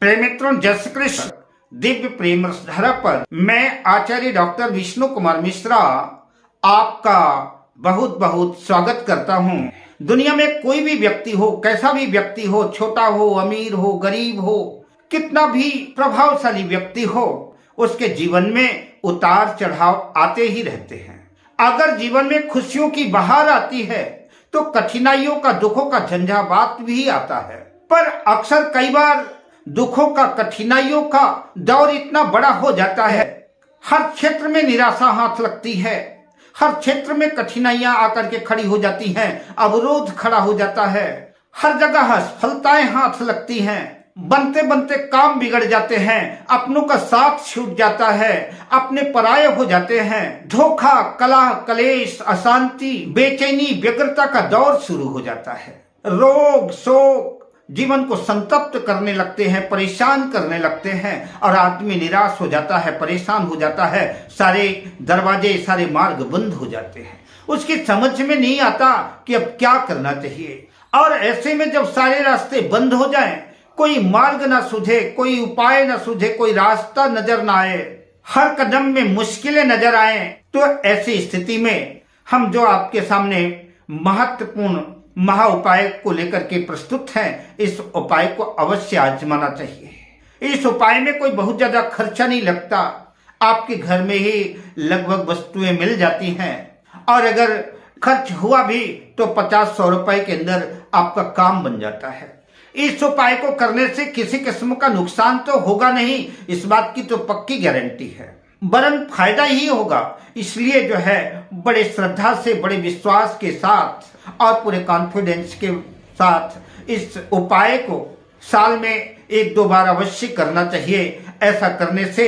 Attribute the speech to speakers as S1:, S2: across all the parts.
S1: प्रेम मित्रों, जय श्री कृष्ण। दिव्य प्रेम रसधारा पर मैं आचार्य डॉक्टर विष्णु कुमार मिश्रा आपका बहुत बहुत स्वागत करता हूं। दुनिया में कोई भी व्यक्ति हो, कैसा भी व्यक्ति हो, छोटा हो, अमीर हो, गरीब हो, कितना भी प्रभावशाली व्यक्ति हो, उसके जीवन में उतार चढ़ाव आते ही रहते हैं। अगर जीवन में खुशियों की बहार आती है तो कठिनाइयों का, दुखों का झंझावात भी आता है। पर अक्सर कई बार दुखों का, कठिनाइयों का दौर इतना बड़ा हो जाता है, हर क्षेत्र में निराशा हाथ लगती है, हर क्षेत्र में कठिनाइयां आकर के खड़ी हो जाती हैं, अवरोध खड़ा हो जाता है, हर जगह असफलताएं हाथ लगती हैं, बनते बनते काम बिगड़ जाते हैं, अपनों का साथ छूट जाता है, अपने पराये हो जाते हैं, धोखा, कलह, कलेश, अशांति, बेचैनी, व्यग्रता का दौर शुरू हो जाता है। रोग, शोक जीवन को संतप्त करने लगते हैं, परेशान करने लगते हैं और आदमी निराश हो जाता है, परेशान हो जाता है। सारे दरवाजे, सारे मार्ग बंद हो जाते हैं। उसकी समझ में नहीं आता कि अब क्या करना चाहिए। और ऐसे में जब सारे रास्ते बंद हो जाएं, कोई मार्ग ना सूझे, कोई उपाय ना सूझे, कोई रास्ता नजर ना आए, हर कदम में मुश्किलें नजर आए, तो ऐसी स्थिति में हम जो आपके सामने महत्वपूर्ण महा उपाय को लेकर के प्रस्तुत हैं, इस उपाय को अवश्य आजमाना चाहिए। इस उपाय में कोई बहुत ज्यादा खर्चा नहीं लगता, आपके घर में ही लगभग वस्तुएं मिल जाती हैं और अगर खर्च हुआ भी तो 50-100 रुपए के अंदर आपका काम बन जाता है। इस उपाय को करने से किसी किस्म का नुकसान तो होगा नहीं, इस बात की तो पक्की गारंटी है, वरन फायदा ही होगा। इसलिए जो है बड़े श्रद्धा से, बड़े विश्वास के साथ और पूरे कॉन्फिडेंस के साथ इस उपाय को साल में 1-2 बार अवश्य करना चाहिए। ऐसा करने से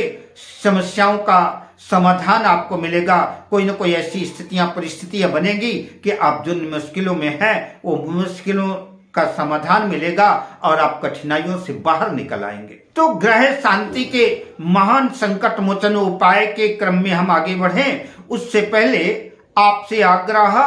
S1: समस्याओं का समाधान आपको मिलेगा। कोई ना कोई ऐसी स्थितियां, परिस्थितियां बनेगी कि आप जिन मुश्किलों में हैं वो मुश्किलों का समाधान मिलेगा और आप कठिनाइयों से बाहर निकल आएंगे। तो ग्रह शांति के महान संकट मोचन उपाय के क्रम में हम आगे बढ़ें, उससे पहले आपसे आग्रह,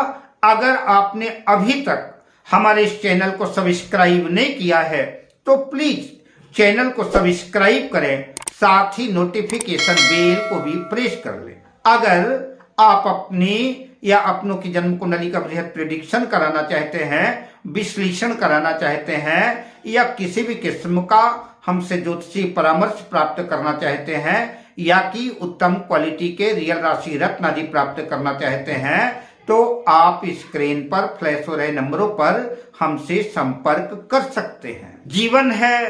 S1: अगर आपने अभी तक हमारे इस चैनल को सब्सक्राइब नहीं किया है तो प्लीज चैनल को सब्सक्राइब करें, साथ ही नोटिफिकेशन बेल को भी प्रेस कर लें। अगर आप अपनी या अपनों की जन्म कुंडली का बृहद प्रेडिक्शन कराना चाहते हैं, विश्लेषण कराना चाहते हैं या किसी भी किस्म का हमसे ज्योतिषीय परामर्श प्राप्त करना चाहते हैं या कि उत्तम क्वालिटी के रियल राशि रत्न आदि प्राप्त करना चाहते हैं, तो आप स्क्रीन पर फ्लैश हो रहे नंबरों पर हमसे संपर्क कर सकते हैं। जीवन है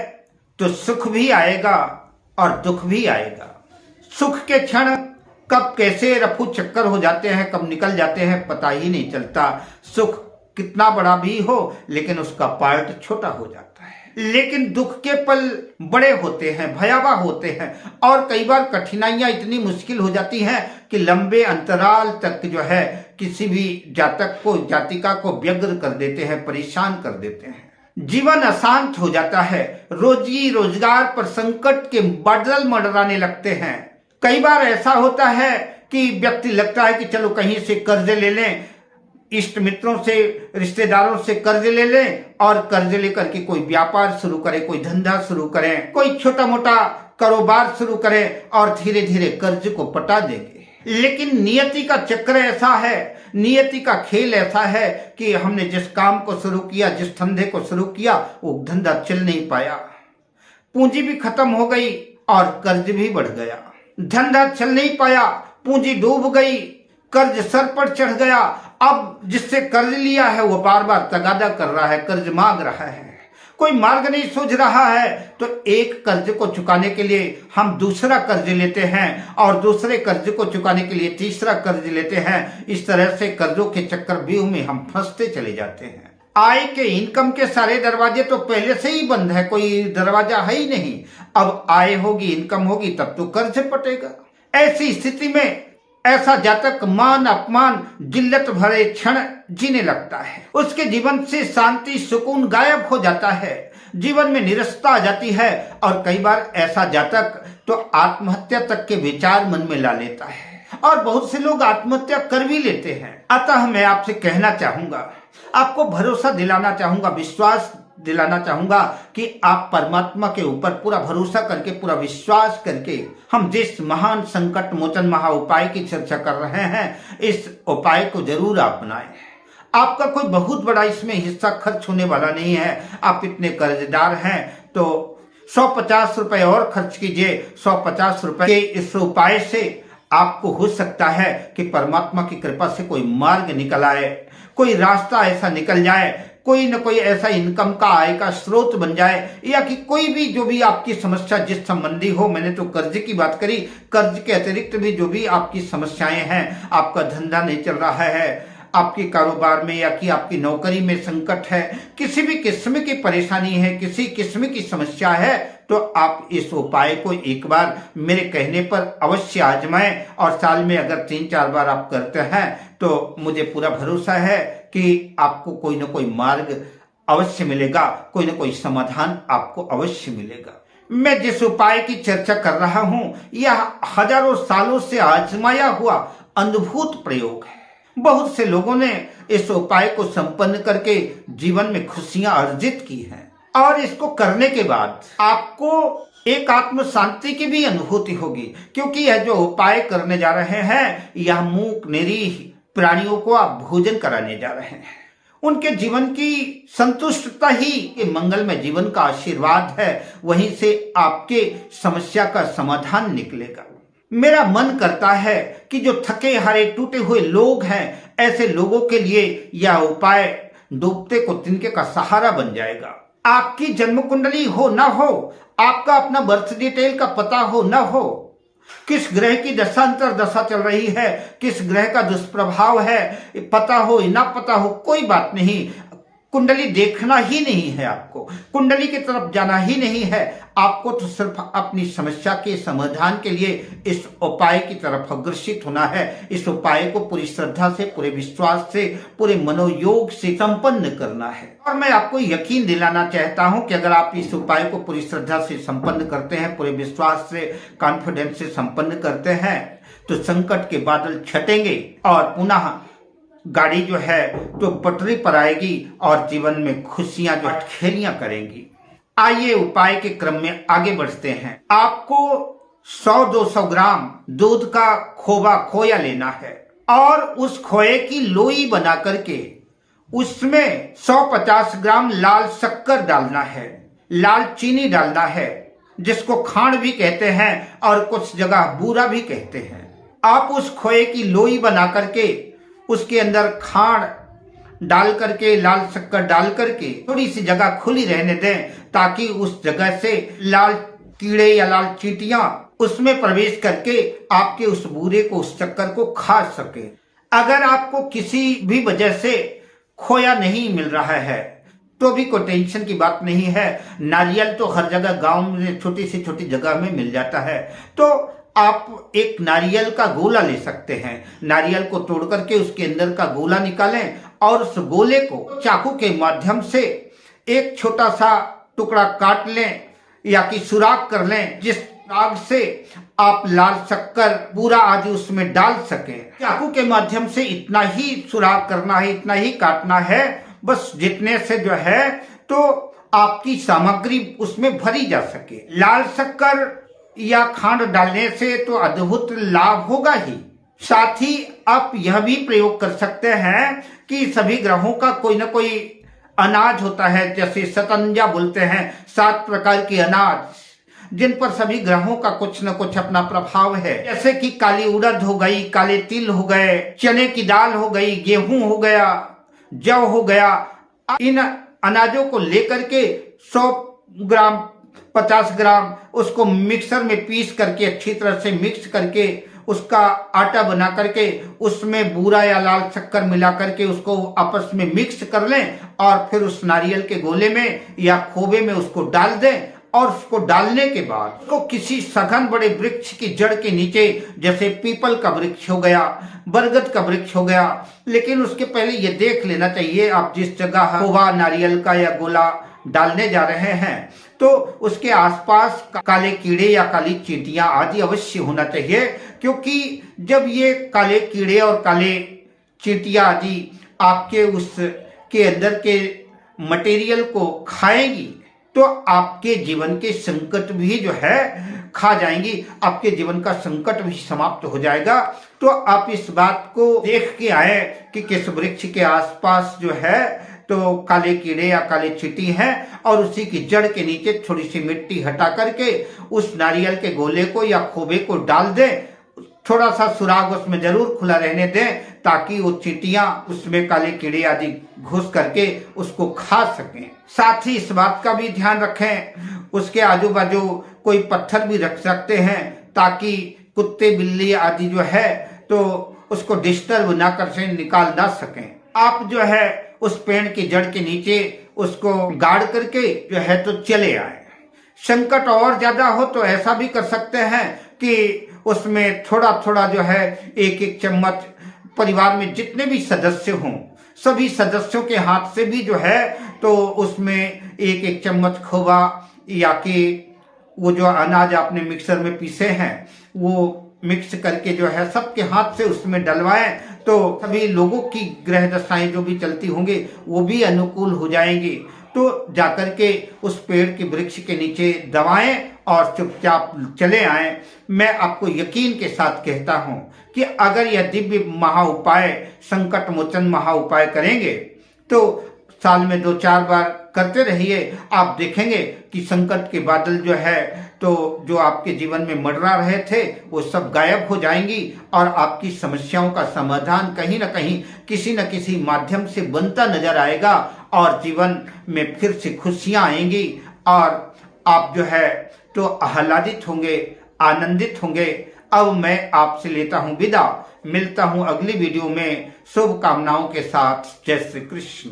S1: तो सुख भी आएगा और दुख भी आएगा। सुख के क्षण कब कैसे रफू चक्कर हो जाते हैं, कब निकल जाते हैं, पता ही नहीं चलता। सुख कितना बड़ा भी हो लेकिन उसका पार्ट छोटा हो जाता है। लेकिन दुख के पल बड़े होते हैं, भयावह होते हैं और कई बार कठिनाइयां इतनी मुश्किल हो जाती हैं कि लंबे अंतराल तक जो है किसी भी जातक को, जातिका को व्यग्र कर देते हैं, परेशान कर देते हैं। जीवन अशांत हो जाता है, रोजी रोजगार पर संकट के बादल मंडराने लगते हैं। कई बार ऐसा होता है कि व्यक्ति लगता है कि चलो कहीं से कर्ज ले लें, इष्ट मित्रों से, रिश्तेदारों से कर्ज ले लें और कर्ज लेकर के कोई व्यापार शुरू करें, कोई धंधा शुरू करें, कोई छोटा मोटा कारोबार शुरू करें और धीरे धीरे कर्ज को पटा देंगे। लेकिन नियति का चक्र ऐसा है, नियति का खेल ऐसा है कि हमने जिस काम को शुरू किया, जिस धंधे को शुरू किया, वो धंधा चल नहीं पाया, पूंजी भी खत्म हो गई और कर्ज भी बढ़ गया। धंधा चल नहीं पाया, पूंजी डूब गई, कर्ज सर पर चढ़ गया। अब जिससे कर्ज लिया है वो बार बार तगादा कर रहा है, कर्ज मांग रहा है, कोई मार्ग नहीं सूझ रहा है, तो एक कर्ज को चुकाने के लिए हम दूसरा कर्ज लेते हैं और दूसरे कर्ज को चुकाने के लिए तीसरा कर्ज लेते हैं। इस तरह से कर्जों के चक्रव्यूह में हम फंसते चले जाते हैं। आय के, इनकम के सारे दरवाजे तो पहले से ही बंद है, कोई दरवाजा है ही नहीं। अब आय होगी, इनकम होगी, तब तो कर्ज पटेगा। ऐसी स्थिति में ऐसा जातक मान, अपमान, जिल्लत भरे क्षण जीने लगता है। उसके जीवन से शांति, सुकून गायब हो जाता है, जीवन में निरस्ता आ जाती है और कई बार ऐसा जातक तो आत्महत्या तक के विचार मन में ला लेता है और बहुत से लोग आत्महत्या कर भी लेते हैं। अतः मैं आपसे कहना चाहूंगा, आपको भरोसा दिलाना चाहूंगा, विश्वास दिलाना चाहूंगा कि आप परमात्मा के ऊपर पूरा भरोसा करके, पूरा विश्वास करके हम जिस महान संकट मोचन महा उपाय की चर्चा कर रहे हैं, इस उपाय को जरूर अपनाएं। आपका कोई बहुत बड़ा इसमें हिस्सा खर्च होने वाला नहीं है। आप इतने कर्जदार हैं तो 150 रुपए और खर्च कीजिए। 150 रुपए के इस उपाय से आपको हो सकता है कि परमात्मा की कृपा से कोई मार्ग निकल आए, कोई रास्ता ऐसा निकल जाए, कोई न कोई ऐसा इनकम का आय का स्रोत बन जाए, या कि कोई भी जो भी आपकी समस्या जिस संबंधी हो। मैंने तो कर्ज की बात करी, कर्ज के अतिरिक्त भी जो भी आपकी समस्याएं हैं, आपका धंधा नहीं चल रहा है, आपके कारोबार में या कि आपकी नौकरी में संकट है, किसी भी किस्म की परेशानी है, किसी किस्म की समस्या है, तो आप इस उपाय को एक बार मेरे कहने पर अवश्य आजमाएं। और साल में अगर 3-4 बार आप करते हैं तो मुझे पूरा भरोसा है कि आपको कोई ना कोई मार्ग अवश्य मिलेगा, कोई ना कोई समाधान आपको अवश्य मिलेगा। मैं जिस उपाय की चर्चा कर रहा हूं, यह हजारों सालों से आजमाया हुआ अद्भुत प्रयोग है। बहुत से लोगों ने इस उपाय को संपन्न करके जीवन में खुशियां अर्जित की हैं, और इसको करने के बाद आपको एक आत्म शांति की भी अनुभूति होगी, क्योंकि यह जो उपाय करने जा रहे हैं, यह मूक निरीह प्राणियों को आप भोजन कराने जा रहे हैं। उनके जीवन की संतुष्टता ही मंगलमय जीवन का आशीर्वाद है। वहीं से आपके समस्या का समाधान निकलेगा। मेरा मन करता है कि जो थके हारे टूटे हुए लोग हैं, ऐसे लोगों के लिए यह उपाय डूबते को तिनके का सहारा बन जाएगा। आपकी जन्म कुंडली हो ना हो, आपका अपना बर्थ डिटेल का पता हो ना हो, किस ग्रह की दशांतर दशा चल रही है, किस ग्रह का दुष्प्रभाव है, पता हो ना पता हो, कोई बात नहीं। कुंडली देखना ही नहीं है, आपको कुंडली की तरफ जाना ही नहीं है। आपको तो सिर्फ अपनी समस्या के समाधान के लिए इस उपाय की तरफ अग्रसित होना है। इस उपाय को पूरी श्रद्धा से, पूरे विश्वास से, पूरे मनोयोग से संपन्न करना है। और मैं आपको यकीन दिलाना चाहता हूं कि अगर आप इस उपाय को पूरी श्रद्धा से संपन्न करते हैं, पूरे विश्वास से, कॉन्फिडेंस से संपन्न करते हैं, तो संकट के बादल छटेंगे और पुनः गाड़ी जो है तो पटरी पर आएगी और जीवन में खुशियां जो खेलियां करेंगी। आइए उपाय के क्रम में आगे बढ़ते हैं। आपको 100-200 ग्राम दूध का खोया लेना है और उस खोए की लोई बना करके उसमें 150 ग्राम लाल शक्कर डालना है, लाल चीनी डालना है, जिसको खांड भी कहते हैं और कुछ जगह बूरा भी कहते हैं। आप उस खोए की लोई बना करके उसके अंदर खांड डाल करके, लाल शक्कर डाल करके थोड़ी सी जगह खुली रहने दें, ताकि उस जगह से लाल कीड़े या लाल चींटियां उसमें प्रवेश करके आपके उस बूरे को, उस शक्कर को खा सके। अगर आपको किसी भी वजह से खोया नहीं मिल रहा है तो भी कोई टेंशन की बात नहीं है। नारियल तो हर जगह गांव में छोटी से छोटी जगह में मिल जाता है, तो आप एक नारियल का गोला ले सकते हैं। नारियल को तोड़ करके उसके अंदर का गोला निकालें और उस गोले को चाकू के माध्यम से एक छोटा सा टुकड़ा काट लें या कि सुराख कर लें, जिस सुराख से आप लाल शक्कर पूरा आदि उसमें डाल सकें। चाकू के माध्यम से इतना ही सुराख करना है, इतना ही काटना है, बस जितने से जो है तो आपकी सामग्री उसमें भरी जा सके। लाल शक्कर या खांड डालने से तो अद्भुत लाभ होगा ही, साथ ही आप यह भी प्रयोग कर सकते हैं कि सभी ग्रहों का कोई ना कोई अनाज होता है, जैसे शतंजा बोलते हैं, 7 प्रकार के अनाज, जिन पर सभी ग्रहों का कुछ न कुछ अपना प्रभाव है। जैसे कि काली उड़द हो गई, काले तिल हो गए, चने की दाल हो गई, गेहूं हो गया, जौ हो गया। इन अनाजों को लेकर के 100 ग्राम 50 ग्राम उसको मिक्सर में पीस करके अच्छी तरह से मिक्स करके उसका आटा बना करके उसमें बूरा या लाल शक्कर मिला करके उसको आपस में मिक्स कर लें और फिर उस नारियल के गोले में या खोबे में उसको डाल दें। और उसको डालने के बाद उसको किसी सघन बड़े वृक्ष की जड़ के नीचे, जैसे पीपल का वृक्ष हो गया, बरगद का वृक्ष हो गया, लेकिन उसके पहले ये देख लेना चाहिए आप जिस जगह खोवा नारियल का या गोला डालने जा रहे हैं तो उसके आसपास काले कीड़े या काली चींटियां आदि अवश्य होना चाहिए, क्योंकि जब ये काले कीड़े और काले चींटियां आदि आपके उस के अंदर के मटेरियल को खाएंगी तो आपके जीवन के संकट भी जो है खा जाएंगी, आपके जीवन का संकट भी समाप्त हो जाएगा। तो आप इस बात को देख के आए कि किस वृक्ष के आसपास जो है तो काले कीड़े या काले चींटी हैं, और उसी की जड़ के नीचे थोड़ी सी मिट्टी हटा करके उस नारियल के गोले को या खोबे को डाल दें, थोड़ा सा सुराग उसमें जरूर खुला रहने दें ताकि वो चींटियां उसमें काले कीड़े आदि घुस करके उसको खा सकें। साथ ही इस बात का भी ध्यान रखें, उसके आजू बाजू कोई पत्थर भी रख सकते हैं ताकि कुत्ते बिल्ली आदि जो है तो उसको डिस्टर्ब ना कर से निकाल ना सकें। आप जो है उस पेड़ की जड़ के नीचे उसको गाड़ करके जो है तो चले आए। संकट और ज्यादा हो तो ऐसा भी कर सकते हैं कि उसमें थोड़ा थोड़ा जो है एक एक चम्मच परिवार में जितने भी सदस्य हों सभी सदस्यों के हाथ से भी जो है तो उसमें एक एक चम्मच खोवा या कि वो जो अनाज आपने मिक्सर में पीसे हैं वो मिक्स करके जो है सबके हाथ से उसमें डलवाएं तो सभी लोगों की ग्रह दशाएं जो भी चलती होंगी वो भी अनुकूल हो जाएंगी। तो जाकर के उस पेड़ के वृक्ष के नीचे दबाएं और चुपचाप चले आएं। मैं आपको यकीन के साथ कहता हूं कि अगर यह दिव्य महा उपाय संकट मोचन महा उपाय करेंगे तो साल में 2-4 बार करते रहिए, आप देखेंगे कि संकट के बादल जो है तो जो आपके जीवन में मंडरा रहे थे वो सब गायब हो जाएंगी और आपकी समस्याओं का समाधान कहीं ना कहीं किसी न किसी माध्यम से बनता नजर आएगा और जीवन में फिर से खुशियां आएंगी और आप जो है तो आह्लादित होंगे, आनंदित होंगे। अब मैं आपसे लेता हूं विदा, मिलता हूं अगली वीडियो में शुभकामनाओं के साथ। जय श्री कृष्ण।